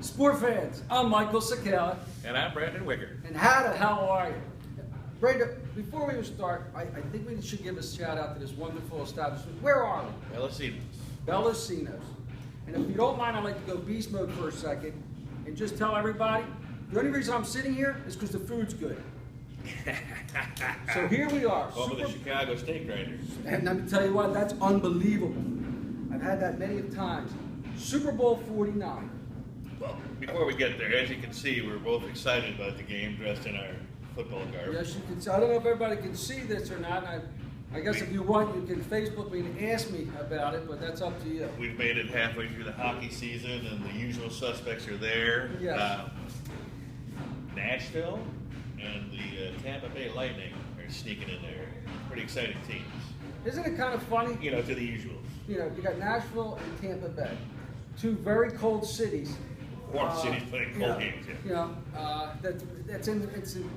Sport fans, I'm Michael Sakala. And I'm Brandon Wicker. And how are you? Brandon, before we start, I think we should give a shout out to this wonderful establishment. Where are we? Bellacino's. And if you don't mind, I'd like to go beast mode for a second and just tell everybody, the only reason I'm sitting here is because the food's good. So here we are. Home of the Chicago Steak Grinders. And let me tell you what, that's unbelievable. I've had that many times. Super Bowl 49. Well, before we get there, as you can see, we're both excited about the game, dressed in our football garb. Yes, you can see. I don't know if everybody can see this or not. I guess if you want, you can Facebook me and ask me about it, but that's up to you. We've made it halfway through the hockey season, and the usual suspects are there. Yes. Nashville and the Tampa Bay Lightning are sneaking in there. Pretty exciting teams. Isn't it kind of funny? You know, to the usuals. You know, you got Nashville and Tampa Bay, two very cold cities. Warm cities playing cold games, yeah. You know, it's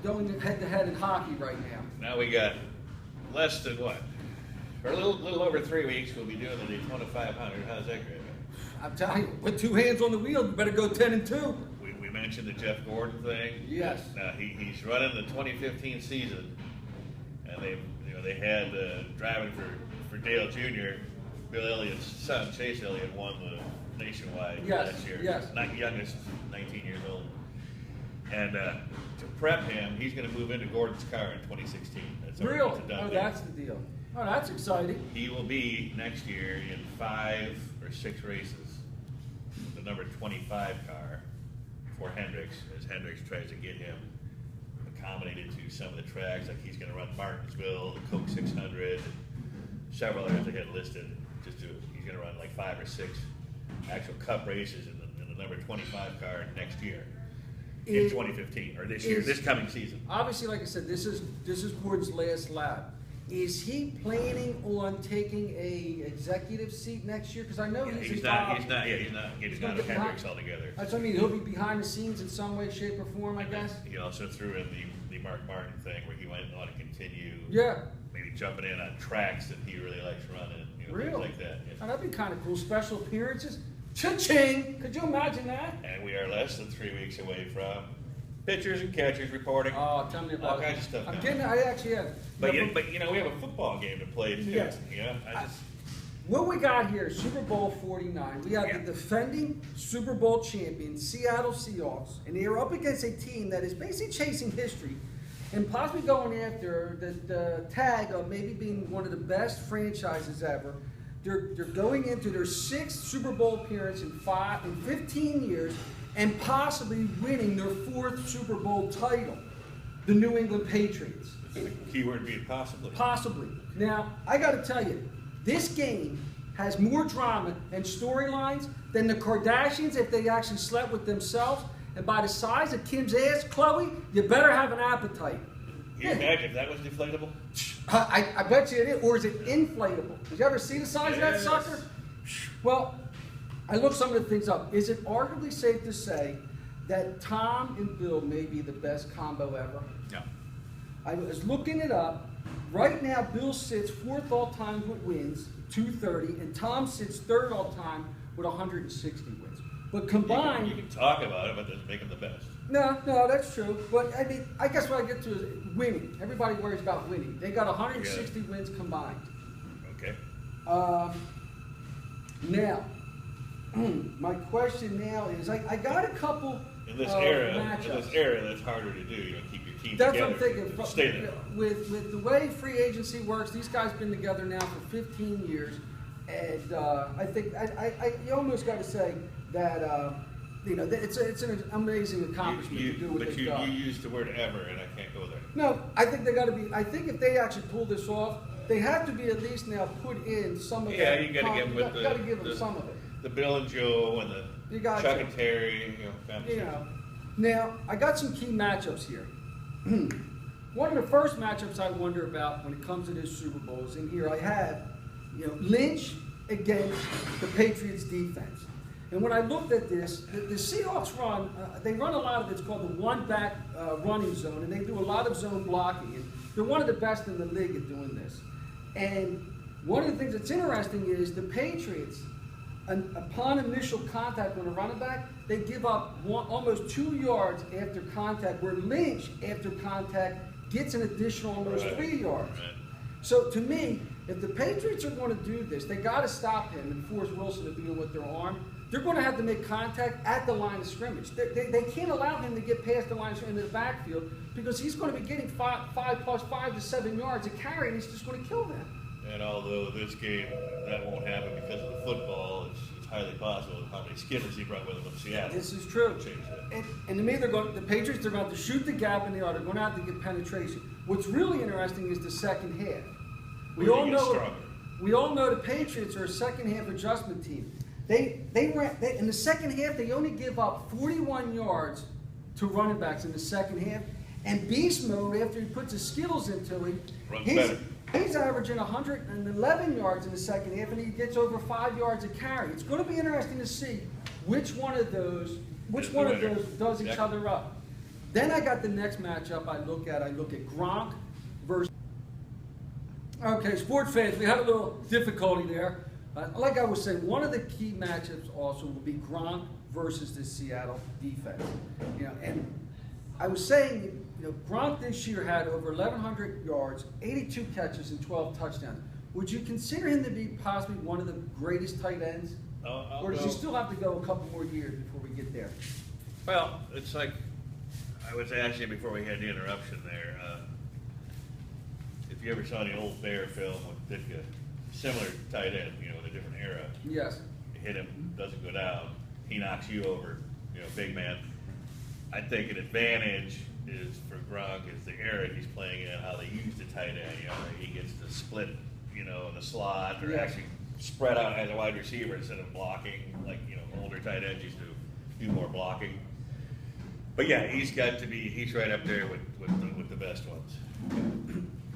going head to head in hockey right now. Now we got less than what? For a little over 3 weeks, we'll be doing the Daytona 500. How's that going? I'm telling you, with two hands on the wheel, you better go 10-2. We mentioned the Jeff Gordon thing. Yes. He's running the 2015 season, and they had driving for Dale Jr. Bill Elliott's son, Chase Elliott, won the nationwide last year. Yes. Not youngest, 19 years old. And to prep him, he's going to move into Gordon's car in 2016. That's real. Oh, that's the deal. Oh, that's exciting. He will be next year in 5 or 6 races. The number 25 car for Hendricks, as Hendricks tries to get him accommodated to some of the tracks. Like he's going to run Martinsville, the Coke 600, several others I had listed. He's going to run like 5 or 6 actual Cup races in the number 25 car next year, in 2015 or this coming season. Obviously, like I said, this is Gordon's last lap. Is he planning on taking a executive seat next year? Because I know he's not getting out of Hendricks altogether. That's what I mean. He'll be behind the scenes in some way, shape, or form, I guess. He also threw in the Mark Martin thing where he might want to continue. Yeah. Maybe jumping in on tracks that he really likes running. Things like that. Yeah. Oh, that'd be kind of cool. Special appearances. Cha-ching! Could you imagine that? And we are less than 3 weeks away from pitchers and catchers reporting. Oh, tell me about all kinds of stuff. I actually have. But we have a football game to play too. Yes. What we got here, Super Bowl 49. We have the defending Super Bowl champion, Seattle Seahawks, and they are up against a team that is basically chasing history and possibly going after the tag of maybe being one of the best franchises ever. They're going into their 6th Super Bowl appearance in 15 years and possibly winning their 4th Super Bowl title, the New England Patriots. The key word being possibly. Possibly. Now, I got to tell you, this game has more drama and storylines than the Kardashians if they actually slept with themselves. And by the size of Kim's ass, Chloe, you better have an appetite. Can you imagine if that was deflatable? I bet you it is. Or is it inflatable? Did you ever see the size of that sucker? Well, I looked some of the things up. Is it arguably safe to say that Tom and Bill may be the best combo ever? No. I was looking it up. Right now, Bill sits 4th all-time with wins, 230, and Tom sits 3rd all-time with 160 wins. But combined... You can talk about it, but doesn't make them the best. No, that's true. But, I mean, I guess what I get to is winning. Everybody worries about winning. They got 160 wins combined. Okay. Now, my question now is, I got a couple in this matchups. era, that's harder to do. Keep your team that's together. What I'm thinking. Stay there. With the way free agency works, these guys have been together now for 15 years. And I think you almost got to say that it's an amazing accomplishment to do what they've done. But you used the word ever, and I can't go there. No, I think they got to be. I think if they actually pull this off, they have to be at least now put in some of that. Yeah, you got to give them got to give them some of it. The Bill and Joe and the Chuck and Terry, family. Now I got some key matchups here. One of the first matchups I wonder about when it comes to this Super Bowl is in here. I have, Lynch against the Patriots defense. And when I looked at this, the Seahawks they run a lot of it's called the one-back running zone, and they do a lot of zone blocking. And they're one of the best in the league at doing this. And one of the things that's interesting is the Patriots upon initial contact on a running back, they give up almost 2 yards after contact, where Lynch, after contact, gets an additional almost 3 yards. Right. So to me, if the Patriots are going to do this, they got to stop him and force Wilson to deal with their arm. They're going to have to make contact at the line of scrimmage. They can't allow him to get past the line of scrimmage into the backfield, because he's going to be getting 5 to 7 yards a carry, and he's just going to kill them. And although this game, that won't happen because of the football, it's highly possible how many skinners he brought with him from Seattle. This is true. Change that. And to me, the Patriots are going to have to shoot the gap in the yard. They're going to have to get penetration. What's really interesting is the second half. We all know the Patriots are a second half adjustment team. They in the second half, they only give up 41 yards to running backs in the second half. And beast mode, after he puts his skills into it, he's averaging 111 yards in the second half, and he gets over 5 yards a carry. It's going to be interesting to see which one of those does each other up. Then I got the next matchup I look at Gronk versus. Okay, sports fans, we had a little difficulty there. Like I was saying, one of the key matchups also will be Gronk versus the Seattle defense. And I was saying, Gronk this year had over 1,100 yards, 82 catches, and 12 touchdowns. Would you consider him to be possibly one of the greatest tight ends? Or does he still have to go a couple more years before we get there? Well, it's like I was asking before we had the interruption there. If you ever saw the old Bear film with Ditka, similar tight end, in a different era. Yes. You hit him, doesn't go down. He knocks you over, big man. I think an advantage is for Gronk is the era he's playing in, how they use the tight end. He gets to split, in the slot, or actually spread out as a wide receiver instead of blocking, like older tight ends used to do more blocking. But yeah, he's right up there with the best ones,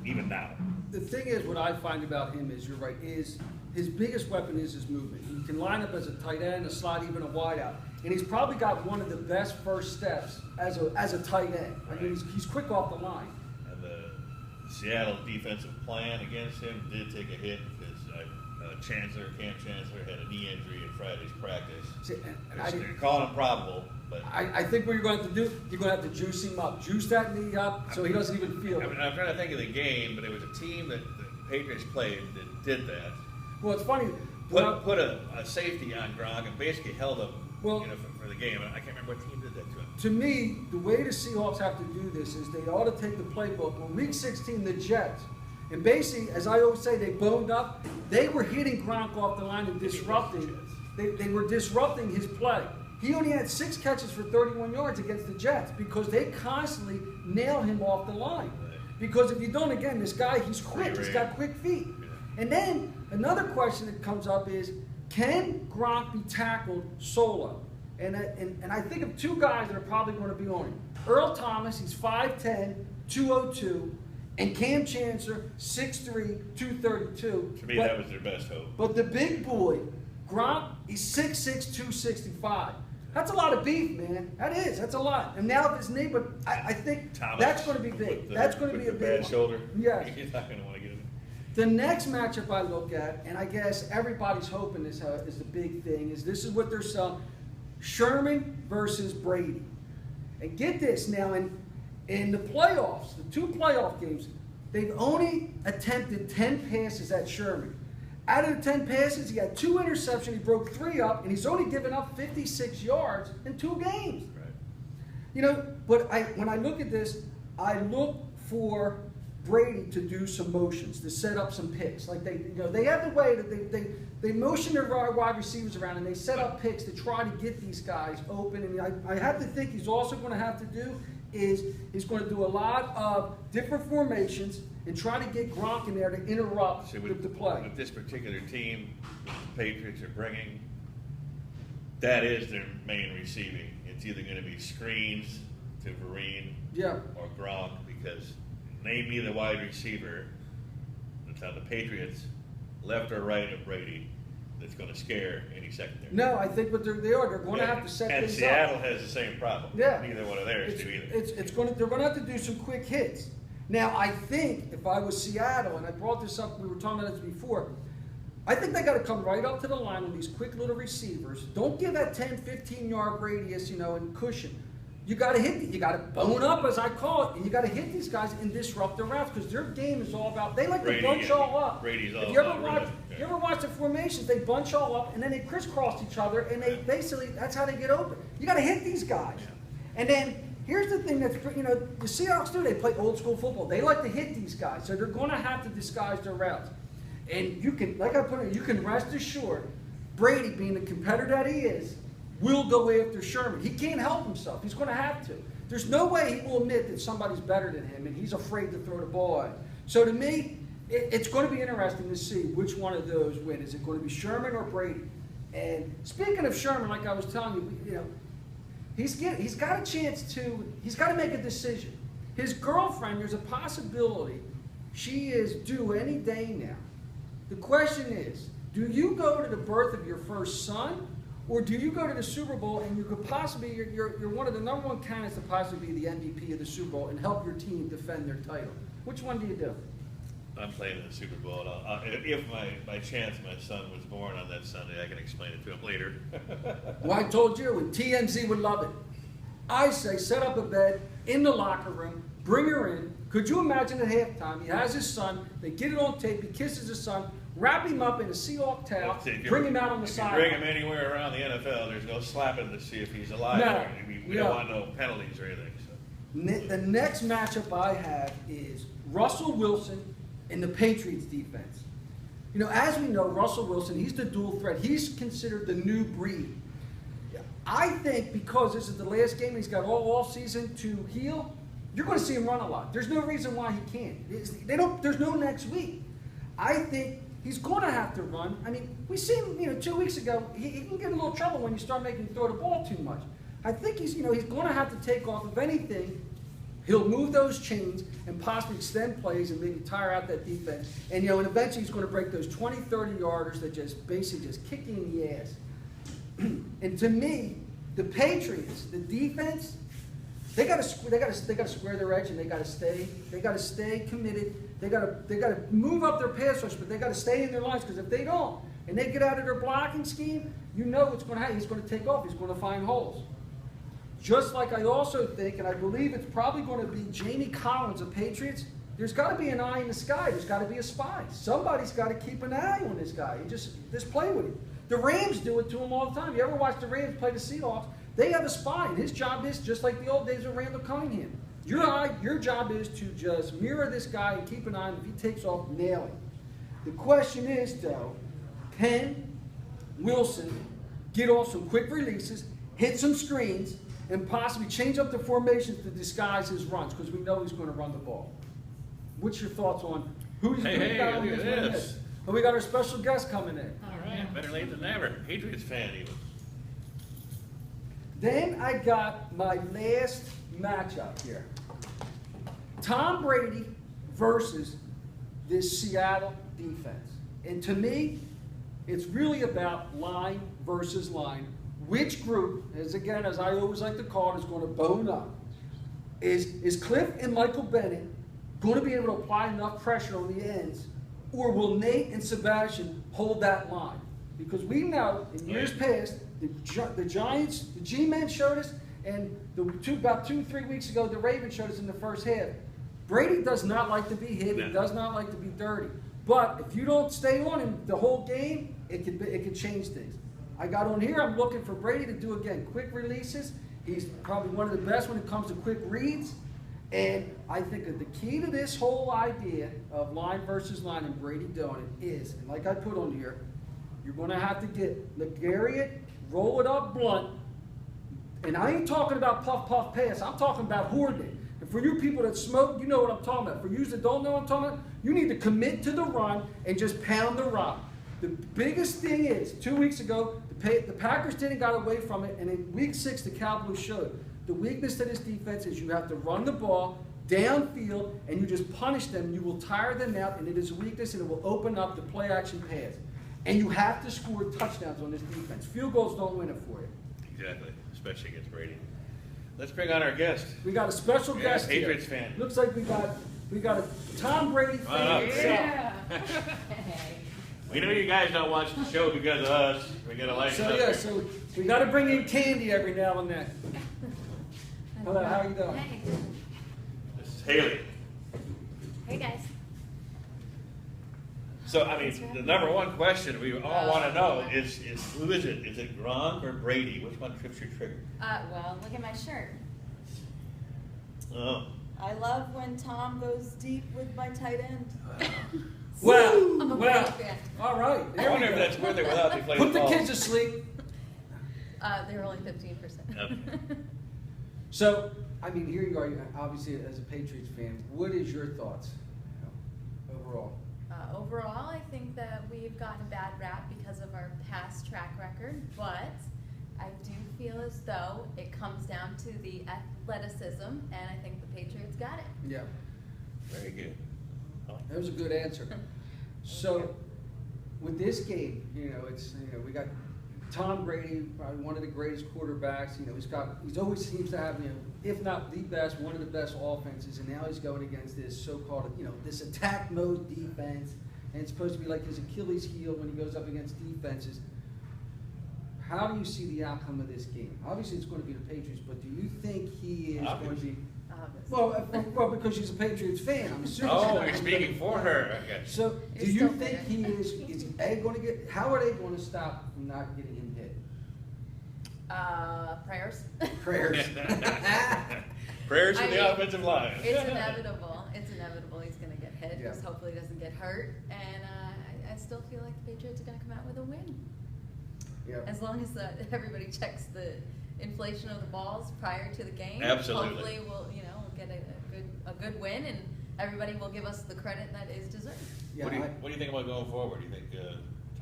even now. The thing is, what I find about him is, you're right, is his biggest weapon is his movement. He can line up as a tight end, a slot, even a wideout. And he's probably got one of the best first steps as a tight end. I mean, he's quick off the line. And the Seattle defensive plan against him did take a hit because Cam Chancellor had a knee injury in Friday's practice. They're calling him probable. But I think what you're going to have to do, you're going to have to juice him up. Juice that knee up so he doesn't even feel it. I'm trying to think of the game, but it was a team that the Patriots played that did that. Well, it's funny. Put a safety on Gronk and basically held him for the game. I can't remember what team did that to him. To me, the way the Seahawks have to do this is they ought to take the playbook. Well, Week 16, the Jets, and basically, as I always say, they boned up. They were hitting Gronk off the line and disrupting. They were disrupting his play. He only had 6 catches for 31 yards against the Jets because they constantly nail him off the line. Because if you don't, again, this guy, he's quick. He's got quick feet. And then another question that comes up is, can Gronk be tackled solo? And I think of 2 guys that are probably going to be on him. Earl Thomas, he's 5'10", 202, and Cam Chancellor, 6'3", 232. To me, that was their best hope. But the big boy, Gronk, he's 6'6", 265. That's a lot of beef, man. That is. That's a lot. And now if his knee, but I think Thomas, that's going to be big. That's going to be a big bad one. shoulder. Yes. He's not going to want to get it. The next matchup I look at, and I guess everybody's hoping is the big thing, is this is what they're selling. Sherman versus Brady. And get this now, in the playoffs, the 2 playoff games, they've only attempted 10 passes at Sherman. Out of the 10 passes, he had 2 interceptions, he broke 3 up, and he's only given up 56 yards in 2 games. Right. But when I look at this, I look for Brady to do some motions, to set up some picks. Like they have the way that they motion their wide receivers around and they set up picks to try to get these guys open. And I have to think he's also going to have to do is he's going to do a lot of different formations and try to get Gronk in there to interrupt the play. With this particular team, the Patriots are bringing, that is their main receiving. It's either going to be screens to Vereen or Gronk, because name me the wide receiver that's on the Patriots, left or right of Brady, that's going to scare any secondary. No, I think what they are. They're going to have to set things up. And Seattle has the same problem. Yeah. Neither one of theirs do either. They're going to have to do some quick hits. Now, I think if I was Seattle, and I brought this up, we were talking about this before, I think they got to come right up to the line with these quick little receivers. Don't give that 10, 15-yard radius, and cushion. You got to hit. You got to bone up, as I call it, and you got to hit these guys and disrupt their routes because their game is all about. They like to bunch all up. Brady's all if you about ever watch the formations, they bunch all up and then they crisscross each other, and they basically that's how they get open. You got to hit these guys, and then. Here's the thing that's, the Seahawks do, they play old school football. They like to hit these guys, so they're going to have to disguise their routes. And you can, like I put it, you can rest assured, Brady, being the competitor that he is, will go after Sherman. He can't help himself. He's going to have to. There's no way he will admit that somebody's better than him, and he's afraid to throw the ball at. So to me, it's going to be interesting to see which one of those win. Is it going to be Sherman or Brady? And speaking of Sherman, like I was telling you, he's got a chance he's got to make a decision. His girlfriend, there's a possibility she is due any day now. The question is, do you go to the birth of your first son, or do you go to the Super Bowl and you could possibly, you're one of the number one candidates to possibly be the MVP of the Super Bowl and help your team defend their title? Which one do you do? I'm playing in the Super Bowl. If by chance my son was born on that Sunday, I can explain it to him later. Well, I told you, and TMZ would love it. I say set up a bed in the locker room, bring her in. Could you imagine at halftime, he has his son, they get it on tape, he kisses his son, wrap him up in a Seahawk towel, bring him out on the side. Bring him anywhere around the NFL, there's no slapping to see if he's alive. No, we don't want no penalties or anything. So. The next matchup I have is Russell Wilson and the Patriots defense. As we know, Russell Wilson, he's the dual threat. He's considered the new breed. I think because this is the last game, he's got all season to heal, you're going to see him run a lot. There's no reason why he can't. There's no next week. I think he's going to have to run. I mean, we seen him, 2 weeks ago, he can get in a little trouble when you start making him throw the ball too much. I think he's going to have to take off. If anything, he'll move those chains and possibly extend plays and maybe tire out that defense. And, and eventually he's going to break those 20, 30-yarders that basically kick you in the ass. And to me, the Patriots, the defense, they got to square their edge, and they got to stay committed. They got to move up their pass rush, but they got to stay in their lines, because if they don't and they get out of their blocking scheme, what's going to happen. He's going to take off. He's going to find holes. Just like I also think, and I believe it's probably going to be Jamie Collins of Patriots. There's got to be an eye in the sky. There's got to be a spy. Somebody's got to keep an eye on this guy and just play with him. The Rams do it to him all the time. You ever watch the Rams play the Seahawks? They have a spy, and his job is just like the old days of Randall Cunningham. Your job is to just mirror this guy and keep an eye on him. If he takes off, nail him. The question is, though, can Wilson get off some quick releases, hit some screens, and possibly change up the formations to disguise his runs, because we know he's going to run the ball? What's your thoughts on who's got on this? Well, we got our special guest coming in. All right, better late than never. Patriots fan even. Then I got my last matchup here. Tom Brady versus this Seattle defense. And to me, it's really about line versus line. Which group, as I always like to call it, is going to bone up? Is Cliff and Michael Bennett going to be able to apply enough pressure on the ends, or will Nate and Sebastian hold that line? Because we know in years past, the Giants, the G-Men showed us, and about 2-3 weeks ago, the Ravens showed us in the first half. Brady does not like to be hit. He does not like to be dirty. But if you don't stay on him the whole game, it could change things. I got on here, I'm looking for Brady to do, again, quick releases. He's probably one of the best when it comes to quick reads. And I think that the key to this whole idea of line versus line and Brady doing it is, and like I put on here, you're going to have to get LeGarrette, roll it up blunt. And I ain't talking about puff, puff, pass. I'm talking about hoarding it. And for you people that smoke, you know what I'm talking about. For you that don't know what I'm talking about, you need to commit to the run and just pound the rock. The biggest thing is, 2 weeks ago, the Packers didn't got away from it, and in week 6, the Cowboys showed. The weakness to this defense is you have to run the ball downfield, and you just punish them. You will tire them out, and it is a weakness, and it will open up the play-action pass. And you have to score touchdowns on this defense. Field goals don't win it for you. Exactly, especially against Brady. Let's bring on our guest. We got a special guest here. Patriots fan. Looks like we got a Tom Brady fan. Yeah. We know you guys don't watch the show because of us. We gotta like So yeah, so we got to bring in candy every now and then. Hello, how are you doing? Hey. This is Haley. Hey guys. So, I mean, the number one question we all want to know is who is it? Is it Gronk or Brady? Which one trips your trigger? Well, look at my shirt. Oh. I love when Tom goes deep with my tight end. Well, I'm a well, Brady fan. all right. I There we wonder if go. that's where they were out. They played Put the ball. kids to sleep. They're only 15%. Okay. So, I mean, here you are, obviously, as a Patriots fan. What is your thoughts overall? Overall, I think that we've gotten a bad rap because of our past track record, but I do feel as though it comes down to the athleticism, and I think the Patriots got it. Yeah, Very good. that was a good answer. So, with this game, we got Tom Brady, probably one of the greatest quarterbacks. He's always seems to have, if not the best, one of the best offenses, and now he's going against this so-called, this attack mode defense, and it's supposed to be like his Achilles heel when he goes up against defenses. How do you see the outcome of this game? Obviously, it's going to be the Patriots, but do you think he is going to be? Well, because she's a Patriots fan, I'm assuming. Oh, you're speaking for her. Okay. So, do You're you still think there. he is A, going to get? How are they going to stop from not getting him hit? Prayers. Prayers. Prayers for I the mean, offensive line. It's inevitable. It's inevitable he's going to get hit. Yeah. Just hopefully he doesn't get hurt. And I still feel like the Patriots are going to come out with a win. Yeah. As long as everybody checks the inflation of the balls prior to the game. Absolutely. Hopefully we'll get a good win, and everybody will give us the credit that is deserved. Yeah, What do you think about going forward? Do you think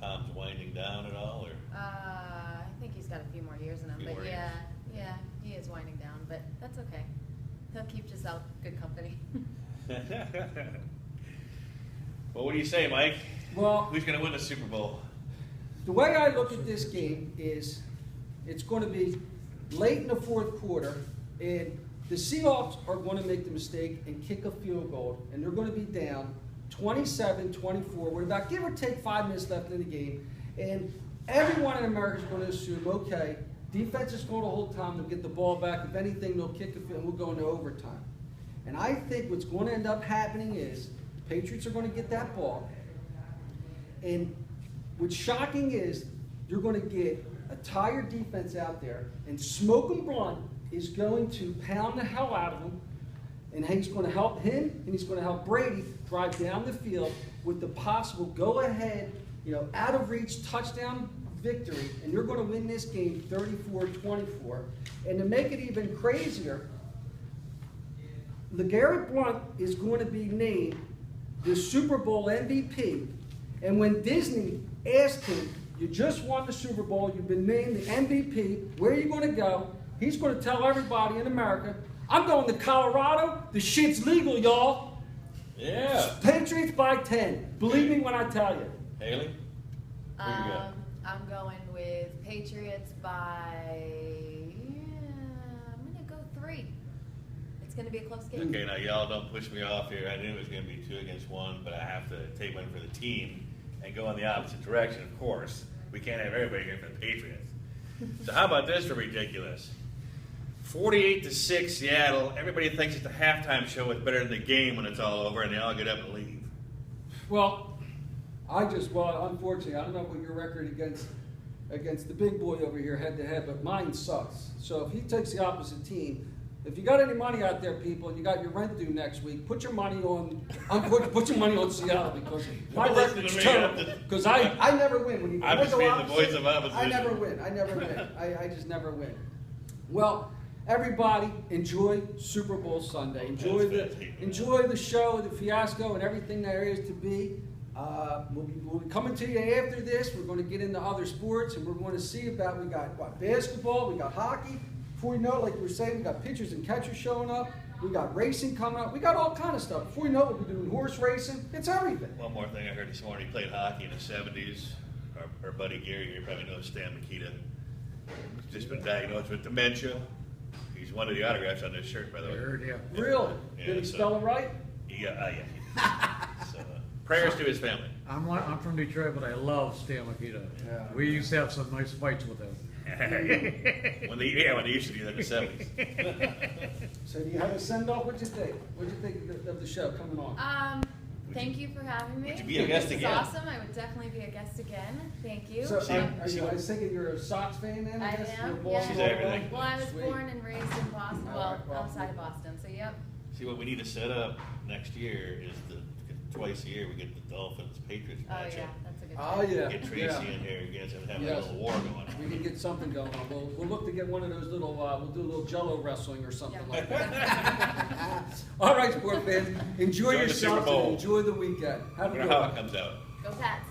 Tom's winding down at all, or? I think he's got a few more years in him, Few but more yeah, he is winding down, but that's okay. He'll keep us out good company. Well, what do you say, Mike? Well, Who's going to win the Super Bowl? the way I look at this game is it's going to be late in the fourth quarter, and the Seahawks are going to make the mistake and kick a field goal, and they're going to be down 27-24 with about, give or take, 5 minutes left in the game. And everyone in America is going to assume, okay, defense is going to hold time, they'll get the ball back. If anything, they'll kick a field, and we'll go into overtime. And I think what's going to end up happening is the Patriots are going to get that ball. And what's shocking is you're going to get a tired defense out there, and Smoke and Blunt is going to pound the hell out of him, and he's going to help him, and he's going to help Brady drive down the field with the possible go-ahead, out of reach touchdown victory, and you're going to win this game 34-24. And to make it even crazier, LeGarrette Blount is going to be named the Super Bowl MVP, and when Disney asked him, you just won the Super Bowl, you've been named the MVP, where are you going to go? He's going to tell everybody in America, I'm going to Colorado, the shit's legal, y'all. Yeah. Patriots by 10. Believe me when I tell you. Haley? Who you got? I'm going with Patriots by, I'm going to go 3. It's going to be a close game. Okay, now y'all don't push me off here. I knew it was going to be 2 against 1, but I have to take one for the team and go in the opposite direction, of course. We can't have everybody here for the Patriots. So how about this for ridiculous? 48-6 Seattle. Everybody thinks it's the halftime show is better than the game when it's all over, and they all get up and leave. Well, unfortunately, I don't know what your record against the big boy over here head-to-head, but mine sucks. So if he takes the opposite team, if you got any money out there, people, and you got your rent due next week, put your money on Seattle, because my record's terrible. Because I never win. I'm just being the voice of opposition. I never win. I just never win. Well, everybody, enjoy Super Bowl Sunday. Enjoy the show, the fiasco, and everything there is to be. We'll be coming to you after this. We're going to get into other sports, and we're going to see about, we got basketball, we got hockey. Before you know it, like you were saying, we got pitchers and catchers showing up. We got racing coming up. We got all kind of stuff. Before you know it, we'll be doing horse racing. It's everything. One more thing I heard this morning, he played hockey in the 70s. Our buddy Gary, you probably know Stan Mikita. He's just been diagnosed with dementia. He's one of the autographs on this shirt, by the way. Really? Yeah, Did he so- spell it right? Yeah. So, Prayers to his family. I'm from Detroit, but I love Stan Mikita. Yeah. We used to have some nice fights with him. when they used to do that in the 70s. So do you have a send-off? What'd you think? What'd you think of the show coming on? Thank you for having me. Would you be a guest This is again? awesome. I would definitely be a guest again. Thank you. So, See- are you, I was thinking you're a Sox fan then? I guess? am, You're Boston yeah. She's all everything. along? Well, I was Sweet. born and raised in Boston, All well, right, well, outside of Boston, so yep. See, what we need to set up next year is twice a year we get the Dolphins Patriots Oh, matchup. yeah, that's a good Oh, time. yeah. Get Tracy yeah. in here. You guys have Yes. a little war going on. We can get something going on. We'll look to get one of those little, we'll do a little jello wrestling or something Yeah. like that. All right, sport fans, enjoy Enjoy the Super yourselves Bowl. and enjoy the weekend. Have a I good wonder how one. it comes out. Go Pats.